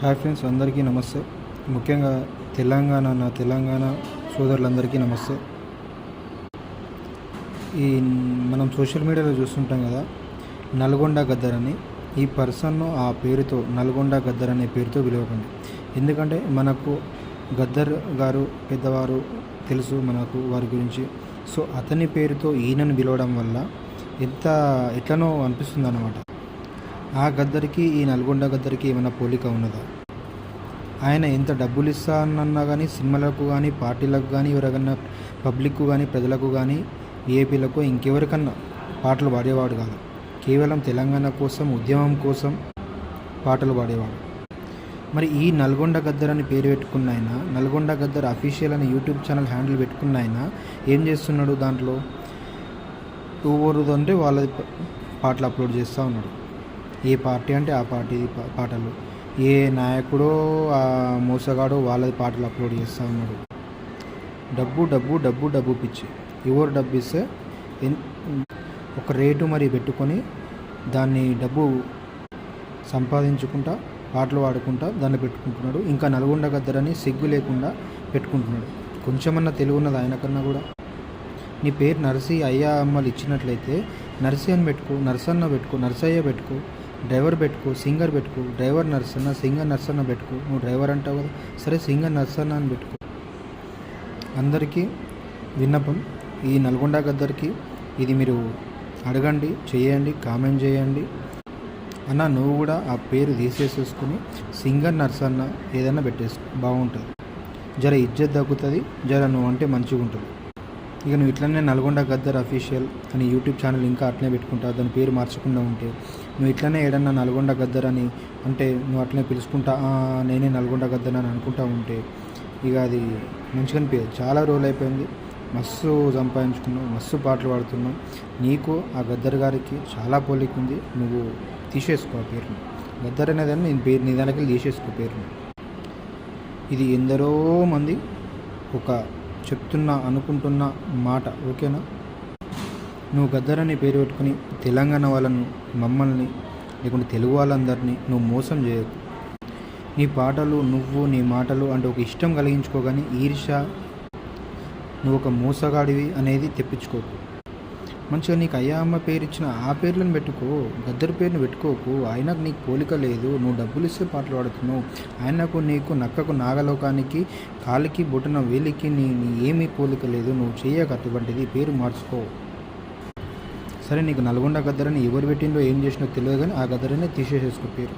Hi friends, అందరికీ నమస్తే. ముఖ్యంగా తెలంగాణ సోదరులందరికీ నమస్తే. ఈ మనం సోషల్ మీడియాలో చూస్తుంటాం కదా, నల్గొండ గద్దర్ అని. ఈ పర్సన్ను ఆ పేరుతో, నల్గొండ గద్దర్ అనే పేరుతో పిలవకండి. ఎందుకంటే మనకు గద్దర్ గారు పెద్దవారు తెలుసు మనకు వారి గురించి. సో అతని పేరుతో ఈయనను పిలవడం వల్ల ఎట్లనో అనిపిస్తుంది అన్నమాట. ఆ గద్దరికి ఈ నల్గొండ గద్దరికి ఏమైనా పోలిక ఉన్నదా? ఆయన ఎంత డబ్బులు ఇస్తానన్నా కానీ సినిమాలకు కానీ పార్టీలకు కానీ ఎవరికన్నా పబ్లిక్కు కానీ ప్రజలకు కానీ ఏపీలకు ఇంకెవరికన్నా పాటలు పాడేవాడు కాదు. కేవలం తెలంగాణ కోసం, ఉద్యమం కోసం పాటలు పాడేవాడు. మరి ఈ నల్గొండ గద్దర్ అని పేరు పెట్టుకున్న ఆయన, నల్గొండ గద్దర్ అఫీషియల్ అని యూట్యూబ్ ఛానల్ హ్యాండిల్ పెట్టుకున్న ఆయన ఏం చేస్తున్నాడు? దాంట్లో అంటే వాళ్ళది పాటలు అప్లోడ్ చేస్తూ ఉన్నాడు. ఏ పార్టీ అంటే ఆ పార్టీ పాటలు, ఏ నాయకుడో ఆ మోసగాడో వాళ్ళది పాటలు అప్లోడ్ చేస్తూ ఉన్నాడు. డబ్బు డబ్బు డబ్బు డబ్బు పిచ్చి. ఎవరు డబ్బు ఇస్తే ఒక రేటు మరి పెట్టుకొని దాన్ని డబ్బు సంపాదించుకుంటా పాటలు పాడుకుంటా దాన్ని పెట్టుకుంటున్నాడు. ఇంకా నల్గొండ గద్దరని సిగ్గు లేకుండా పెట్టుకుంటున్నాడు. కొంచెమన్నా తెలివి ఉన్నది ఆయనకన్నా కూడా. నీ పేరు నర్సి అయ్యా అమ్మలు ఇచ్చినట్లయితే నర్సి అని పెట్టుకో, నర్సన్న పెట్టుకో, నర్సయ్య పెట్టుకో, డ్రైవర్ పెట్టుకో, సింగర్ పెట్టుకో. డ్రైవర్ నర్సన్న, సింగర్ నర్సన్న పెట్టుకో. నువ్వు డ్రైవర్ అంటావు కదా, సరే సింగర్ నర్సన్న అని పెట్టుకో. అందరికీ విన్నపం, ఈ నల్గొండ గద్దర్కి ఇది మీరు అడగండి, చేయండి, కామెంట్ చేయండి. అన్న నువ్వు కూడా ఆ పేరు తీసేసుకుని సింగర్ నర్సన్న ఏదైనా పెట్టేసుకో, బాగుంటుంది. జర ఇజ్జత్ తగ్గుతుంది, జర నువ్వు అంటే మంచిగా ఉంటుంది. ఇక నువ్వు ఇట్లనే నల్గొండ గద్దర్ అఫీషియల్ అని యూట్యూబ్ ఛానల్ ఇంకా అట్లనే పెట్టుకుంటావు, దాని పేరు మార్చకుండా ఉంటే, నువ్వు ఇట్లనే ఏడన్నా నల్గొండ గద్దర్ అని అంటే నువ్వు అట్లనే పిలుచుకుంటా నేనే నల్గొండ గద్దర్ అని అనుకుంటా ఉంటే ఇక అది మంచిగా అనిపించదు. చాలా రోజులు అయిపోయింది, మస్తు సంపాదించుకున్నావు, మస్తు పాటలు పాడుతున్నావు. నీకు ఆ గద్దర్ గారికి చాలా పోలిక ఉంది. నువ్వు తీసేసుకో ఆ పేరుని. గద్దర్ అనేదాన్ని నీ దానికి తీసేసుకో పేరుని. ఇది ఎందరో మంది ఒక అనుకుంటున్న మాట, ఓకేనా? నువ్వు గద్దర్ అని పేరు పెట్టుకుని తెలంగాణ వాళ్ళను, మమ్మల్ని, లేకుంటే తెలుగు వాళ్ళందరినీ నువ్వు మోసం చేయకు. నీ పాటలు, నీ మాటలు అంటే ఒక ఇష్టం కలిగించుకోగాని ఈర్ష, నువ్వు ఒక మోసగాడివి అనేది తెప్పించుకోకు. మంచిగా నీకు అయ్యా అమ్మ పేరు ఇచ్చిన ఆ పేర్లను పెట్టుకో, గద్దర్ పేరుని పెట్టుకోకు. ఆయనకు నీకు పోలిక లేదు. నువ్వు డబ్బులు ఇస్తే పాటలు పాడుతున్నావు. ఆయనకు నీకు నక్కకు నాగలోకానికి, కాలికి బొటన వేలికి నీ ఏమీ పోలిక లేదు. నువ్వు చేయక అటువంటిది, పేరు మార్చుకో. సరే, నీకు నల్గొండ గద్దర్ అని ఎవరు పెట్టిండో ఏం చేసినో తెలియదు, కానీ ఆ గద్దరనే తీసేసుకో పేరు.